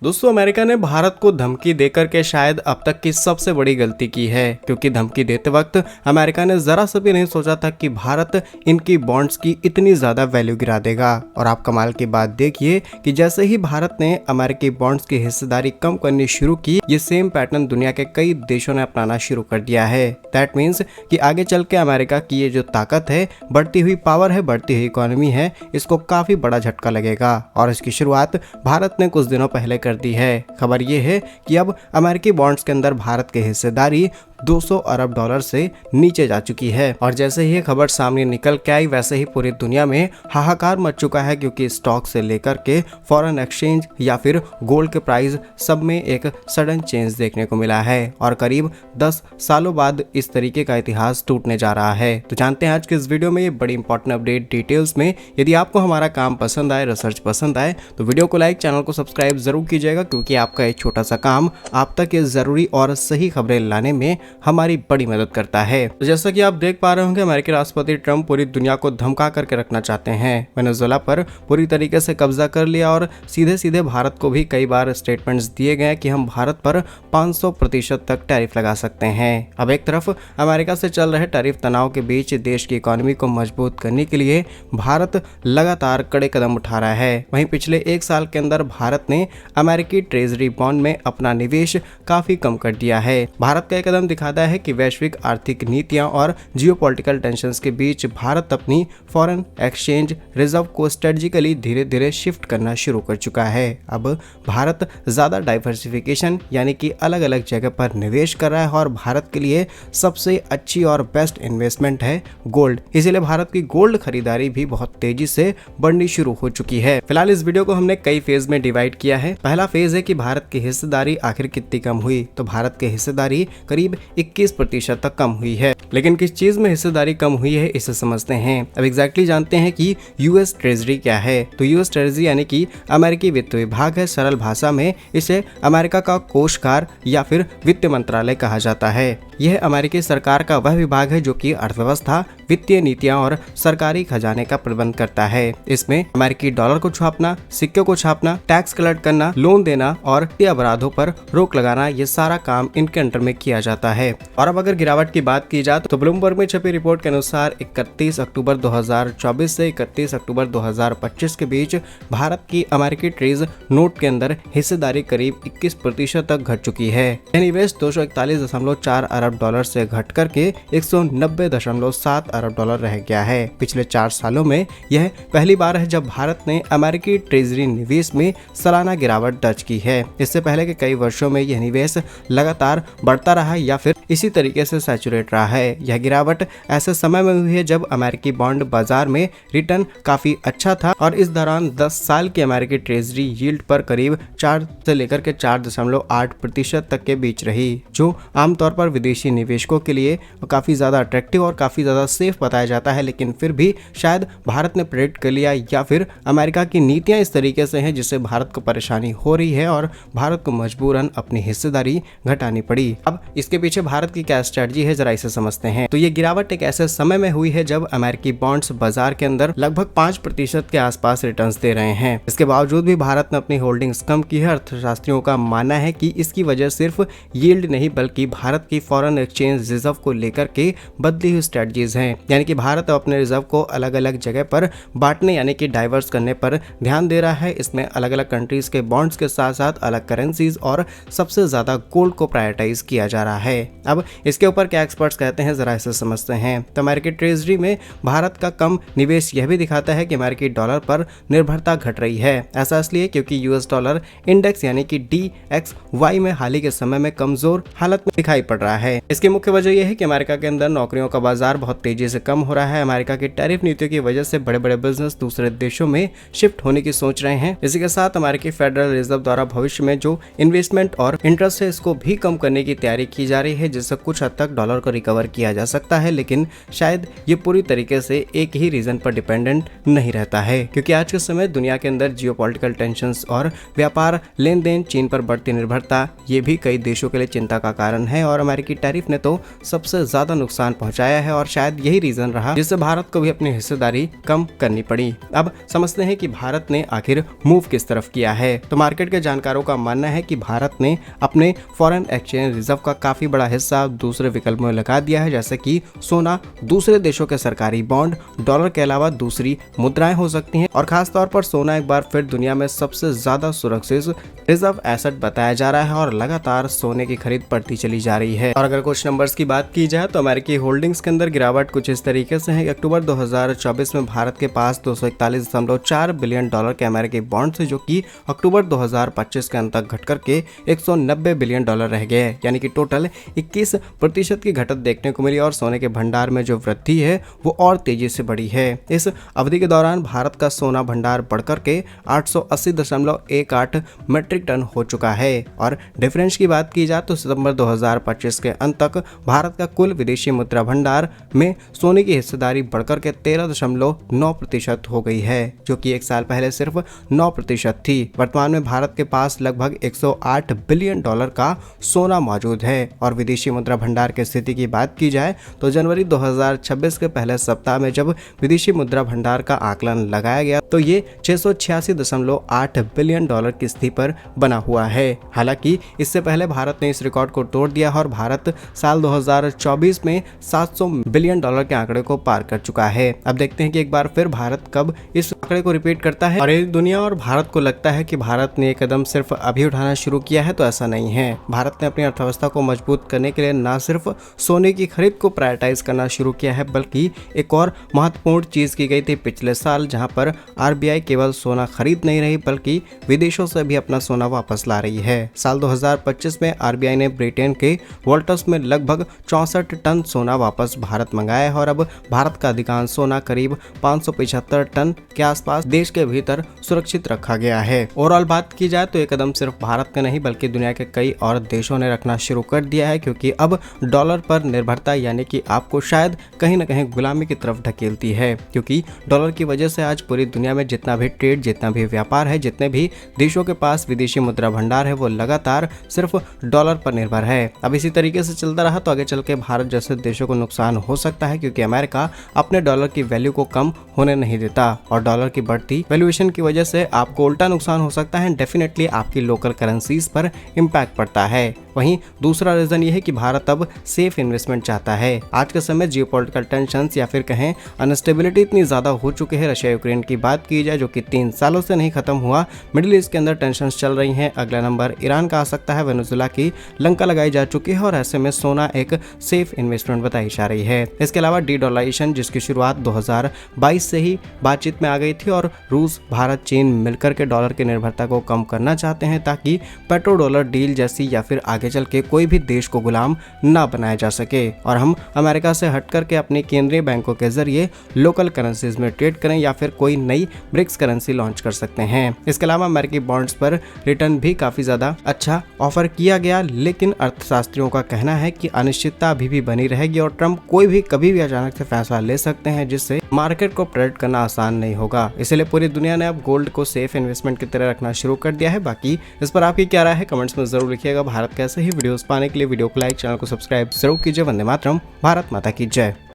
दोस्तों, अमेरिका ने भारत को धमकी देकर के शायद अब तक की सबसे बड़ी गलती की है, क्योंकि धमकी देते वक्त अमेरिका ने जरा सा भी नहीं सोचा था कि भारत इनकी बॉन्ड्स की इतनी ज्यादा वैल्यू गिरा देगा। और आप कमाल की बात देखिए कि जैसे ही भारत ने अमेरिकी बॉन्ड्स की हिस्सेदारी कम करनी शुरू की, ये सेम पैटर्न दुनिया के कई देशों ने अपनाना शुरू कर दिया है। दैट मीन्स कि आगे चल के अमेरिका की ये जो ताकत है, बढ़ती हुई पावर है, बढ़ती हुई इकोनॉमी है, इसको काफी बड़ा झटका लगेगा। और इसकी शुरुआत भारत ने कुछ दिनों पहले कर दी है। खबर यह है कि अब अमेरिकी बॉन्ड्स के अंदर भारत की हिस्सेदारी 200 अरब डॉलर से नीचे जा चुकी है। और जैसे ही ये खबर सामने निकल के आई, वैसे ही पूरी दुनिया में हाहाकार मच चुका है, क्योंकि स्टॉक से लेकर के फॉरेन एक्सचेंज या फिर गोल्ड के प्राइस सब में एक सडन चेंज देखने को मिला है। और करीब 10 सालों बाद इस तरीके का इतिहास टूटने जा रहा है। तो जानते हैं आज के इस वीडियो में ये बड़ी इंपॉर्टेंट अपडेट डिटेल्स में। यदि आपको हमारा काम पसंद आए, रिसर्च पसंद आए, तो वीडियो को लाइक, चैनल को सब्सक्राइब जरूर कीजिएगा, क्योंकि आपका एक छोटा सा काम आप तक ये जरूरी और सही खबरें लाने में हमारी बड़ी मदद करता है। तो जैसा कि आप देख पा रहे होंगे, अमेरिकी राष्ट्रपति ट्रंप पूरी दुनिया को धमका करके रखना चाहते हैं। वेनेजुएला पर पूरी तरीके से कब्जा कर लिया और सीधे सीधे भारत को भी कई बार स्टेटमेंट्स दिए गए कि हम भारत पर 500% तक टैरिफ लगा सकते हैं। अब एक तरफ अमेरिका से चल रहे टैरिफ तनाव के बीच देश की इकोनॉमी को मजबूत करने के लिए भारत लगातार कड़े कदम उठा रहा है। वहीं पिछले एक साल के अंदर भारत ने अमेरिकी ट्रेजरी बॉन्ड में अपना निवेश काफी कम कर दिया है। भारत का यह कदम दिखाता है कि वैश्विक आर्थिक नीतियां और जियोपॉलिटिकल टेंशंस के बीच भारत अपनी फॉरेन एक्सचेंज रिजर्व को स्ट्रेटेजिकली धीरे धीरे शिफ्ट करना शुरू कर चुका है। अब भारत ज्यादा डाइवर्सिफिकेशन यानी कि अलग अलग जगह पर निवेश कर रहा है, और भारत के लिए सबसे अच्छी और बेस्ट इन्वेस्टमेंट है गोल्ड। इसीलिए भारत की गोल्ड खरीदारी भी बहुत तेजी से बढ़नी शुरू हो चुकी है। फिलहाल इस वीडियो को हमने कई फेज में डिवाइड किया है। पहला फेज है कि भारत की हिस्सेदारी आखिर कितनी कम हुई। तो भारत की हिस्सेदारी करीब 21% तक कम हुई है। लेकिन किस चीज में हिस्सेदारी कम हुई है, इसे समझते हैं। अब एग्जैक्टली जानते हैं कि यूएस ट्रेजरी क्या है। तो यूएस ट्रेजरी यानी कि अमेरिकी वित्त विभाग है। सरल भाषा में इसे अमेरिका का कोषागार या फिर वित्त मंत्रालय कहा जाता है। यह अमेरिकी सरकार का वह विभाग है जो कि अर्थव्यवस्था, वित्तीय नीतियां और सरकारी खजाने का प्रबंध करता है। इसमें अमेरिकी डॉलर को छापना, सिक्के को छापना, टैक्स कलेक्ट करना, लोन देना और अपराधों पर रोक लगाना, ये सारा काम इनके अंडर में किया जाता है। और अब अगर गिरावट की बात की जाए तो ब्लूमबर्ग में छपी रिपोर्ट के अनुसार 31 अक्टूबर 2024 से 31 अक्टूबर 2025 के बीच भारत की अमेरिकी ट्रेज नोट के अंदर हिस्सेदारी करीब 21% तक घट चुकी है। यह निवेश 241.4 अरब डॉलर से घट करके 190.7 अरब डॉलर रह गया है। पिछले 4 सालों में यह पहली बार है जब भारत ने अमेरिकी ट्रेजरी निवेश में सालाना गिरावट दर्ज की है। इससे पहले के कई वर्षों में यह निवेश लगातार बढ़ता रहा या फिर इसी तरीके से सैचुरेट रहा है। यह गिरावट ऐसे समय में हुई है जब अमेरिकी बॉन्ड बाजार में रिटर्न काफी अच्छा था, और इस दौरान 10 साल की अमेरिकी ट्रेजरी यील्ड पर करीब 4 से लेकर के 4.8% तक के बीच रही, जो आमतौर पर विदेशी निवेशकों के लिए काफी ज्यादा अट्रैक्टिव और काफी ज्यादा सेफ बताया जाता है। लेकिन फिर भी शायद भारत ने प्रेडिक्ट कर लिया या फिर अमेरिका की नीतियां इस तरीके से हैं जिससे भारत को परेशानी हो रही है और भारत को मजबूरन अपनी हिस्सेदारी घटानी पड़ी। अब इसके पीछे भारत की क्या स्ट्रेटजी है, जरा इसे समझते हैं। तो ये गिरावट एक ऐसे समय में हुई है जब अमेरिकी बॉन्ड्स बाजार के अंदर लगभग 5% के आसपास रिटर्न्स दे रहे हैं। इसके बावजूद भी भारत ने अपनी होल्डिंग्स कम की है। अर्थशास्त्रियों का मानना है कि इसकी वजह सिर्फ यील्ड नहीं बल्कि भारत की फॉरेन एक्सचेंज रिजर्व को लेकर के बदली हुई स्ट्रेटजीज हैं। यानी कि भारत अपने रिजर्व को अलग अलग जगह पर बांटने यानी कि डाइवर्स करने पर ध्यान दे रहा है। इसमें अलग अलग कंट्रीज के बॉन्ड्स के साथ साथ अलग करेंसीज और सबसे ज्यादा गोल्ड को प्रायोरिटाइज किया जा रहा है। अब इसके ऊपर क्या एक्सपर्ट्स कहते हैं, जरा इसे समझते हैं। तो अमेरिकी ट्रेजरी में भारत का कम निवेश यह भी दिखाता है कि अमेरिकी डॉलर पर निर्भरता घट रही है। ऐसा इसलिए क्योंकि यूएस डॉलर इंडेक्स यानी कि DXY में हाल ही के समय में कमजोर हालत में दिखाई पड़ रहा है। इसकी मुख्य वजह यह है कि अमेरिका के अंदर नौकरियों का बाजार बहुत तेजी से कम हो रहा है। अमेरिका की टैरिफ नीतियों की वजह से बड़े बड़े बिजनेस दूसरे देशों में शिफ्ट होने की सोच रहे हैं। इसी के साथ अमेरिकी फेडरल रिजर्व द्वारा भविष्य में जो इन्वेस्टमेंट और इंटरेस्ट है, इसको भी कम करने की तैयारी की जा रही है, जिससे कुछ हद तक डॉलर को रिकवर किया जा सकता है। लेकिन शायद ये पूरी तरीके से एक ही रीजन पर डिपेंडेंट नहीं रहता है, क्योंकि आज के समय दुनिया के अंदर जियोपॉलिटिकल टेंशंस और व्यापार लेन देन, चीन पर बढ़ती निर्भरता, ये भी कई देशों के लिए चिंता का कारण है। और अमेरिकी टैरिफ ने तो सबसे ज्यादा नुकसान पहुंचाया है और शायद यही रीजन रहा जिससे भारत को भी अपनी हिस्सेदारी कम करनी पड़ी। अब समझते हैं कि भारत ने आखिर मूव किस तरफ किया है। तो मार्केट के जानकारों का मानना है कि भारत ने अपने फॉरेन एक्सचेंज रिजर्व का काफी बड़ा हिस्सा दूसरे विकल्प में लगा दिया है, जैसे कि सोना, दूसरे देशों के सरकारी बॉन्ड, डॉलर के अलावा दूसरी मुद्राएं हो सकती हैं और खास तौर पर सोना एक बार फिर दुनिया में सबसे ज्यादा सुरक्षित रिजर्व एसेट बताया जा रहा है और लगातार सोने की खरीद बढ़ती चली जा रही है। और अगर कुछ नंबर्स की बात की जाए तो अमेरिकी होल्डिंग्स के अंदर गिरावट कुछ इस तरीके से है कि अक्टूबर 2024 में भारत के पास 241.4 बिलियन डॉलर के अमेरिकी बॉन्ड थे, जो कि अक्टूबर 2025 के अंत तक घट करके 190 बिलियन डॉलर रह गए, यानी कि टोटल 21% की घटत देखने को मिली और सोने के भंडार में जो वृद्धि है वो और तेजी से बढ़ी है। इस अवधि के दौरान भारत का सोना भंडार बढ़कर के 880.18 मीट्रिक टन हो चुका है। और डिफरेंस की बात की जाए तो सितंबर 2025 के अंत तक भारत का कुल विदेशी मुद्रा भंडार में सोने की हिस्सेदारी बढ़कर के 13.9% हो गई है, जो कि एक साल पहले सिर्फ 9% थी। वर्तमान में भारत के पास लगभग 108 बिलियन डॉलर का सोना मौजूद है। और विदेशी मुद्रा भंडार की स्थिति की बात की जाए तो जनवरी 2026 के पहले सप्ताह में जब विदेशी मुद्रा भंडार का आकलन लगाया गया तो ये 686.8 बिलियन डॉलर की स्थिति पर बना हुआ है। हालांकि इससे पहले भारत ने इस रिकॉर्ड को तोड़ दिया और भारत साल 2024 में 700 बिलियन डॉलर के आंकड़े को पार कर चुका है। अब देखते हैं कि एक बार फिर भारत कब इस आंकड़े को रिपीट करता है। और यदि दुनिया और भारत को लगता है कि भारत ने एक कदम सिर्फ अभी उठाना शुरू किया है तो ऐसा नहीं है। भारत ने अपनी अर्थव्यवस्था को मजबूत करने के लिए न सिर्फ सोने की खरीद को प्रायोरिटाइज करना शुरू किया है, बल्कि एक और महत्वपूर्ण चीज की गई थी पिछले साल, जहां पर आरबीआई केवल सोना खरीद नहीं रही बल्कि विदेशों से भी अपना सोना वापस ला रही है। साल 2025 में आरबीआई ने ब्रिटेन के वोल्टस में लगभग 64 टन सोना वापस भारत मंगाया है और अब भारत का अधिकांश सोना करीब 575 टन के आसपास देश के भीतर सुरक्षित रखा गया है। ओवरऑल बात की जाए तो ये कदम सिर्फ भारत का नहीं बल्कि दुनिया के कई और देशों ने रखना शुरू कर दिया है, क्योंकि अब डॉलर पर निर्भरता यानी कि आपको शायद कहीं न कहीं गुलामी की तरफ ढकेलती है, क्योंकि डॉलर की वजह से आज पूरी दुनिया में जितना भी ट्रेड, जितना भी व्यापार है, जितने भी देशों के पास विदेशी मुद्रा भंडार है वो लगातार सिर्फ डॉलर पर निर्भर है। अब इसी तरीके से चलता रहा तो आगे चल के भारत जैसे देशों को नुकसान हो सकता है, क्योंकि अमेरिका अपने डॉलर की वैल्यू को कम होने नहीं देता और डॉलर की बढ़ती वैल्यूएशन की वजह से आपको उल्टा नुकसान हो सकता है। डेफिनेटली आपकी लोकल करेंसीज पर इम्पैक्ट पड़ता है। वहीं दूसरा रीजन ये है कि भारत अब सेफ इन्वेस्टमेंट चाहता है। आज के समय जियोपॉलिटिकल टेंशंस या फिर कहें अनस्टेबिलिटी इतनी ज्यादा हो चुके हैं। रशिया यूक्रेन की बात की जाए जो कि 3 सालों से नहीं खत्म हुआ, मिडिल ईस्ट के अंदर टेंशन चल रही हैं। अगला नंबर ईरान का आ सकता है, वेनेजुएला की लंका लगाई जा चुकी है और ऐसे में सोना एक सेफ इन्वेस्टमेंट बताई जा रही है। इसके अलावा डी डॉलराइजेशन जिसकी शुरुआत 2022 से ही बातचीत में आ गई थी और रूस, भारत, चीन मिलकर के डॉलर की निर्भरता को कम करना चाहते हैं ताकि पेट्रो डॉलर डील जैसी या फिर आगे चल के कोई भी देश को गुलाम ना बनाया जा सके और हम अमेरिका से हट करके अपनी केंद्रीय बैंकों के जरिए लोकल करेंसीज में ट्रेड करें या फिर कोई नई ब्रिक्स करेंसी लॉन्च कर सकते हैं। इसके अलावा अमेरिकी बॉन्ड्स पर रिटर्न भी काफी ज्यादा अच्छा ऑफर किया गया, लेकिन अर्थशास्त्रियों का कहना है कि अनिश्चितता अभी भी बनी रहेगी और ट्रंप कोई भी कभी भी अचानक से फैसला ले सकते हैं जिससे मार्केट को प्रेडिक्ट करना आसान नहीं होगा। इसलिए पूरी दुनिया ने अब गोल्ड को सेफ इन्वेस्टमेंट की तरह रखना शुरू कर दिया है। बाकी इस पर आपकी क्या राय है कमेंट्स में जरूर लिखिएगा। भारत कैसे ही वीडियोस पाने के लिए वीडियो को लाइक, चैनल को सब्सक्राइब जरूर कीजिए। वंदे मातरम, भारत माता की जय।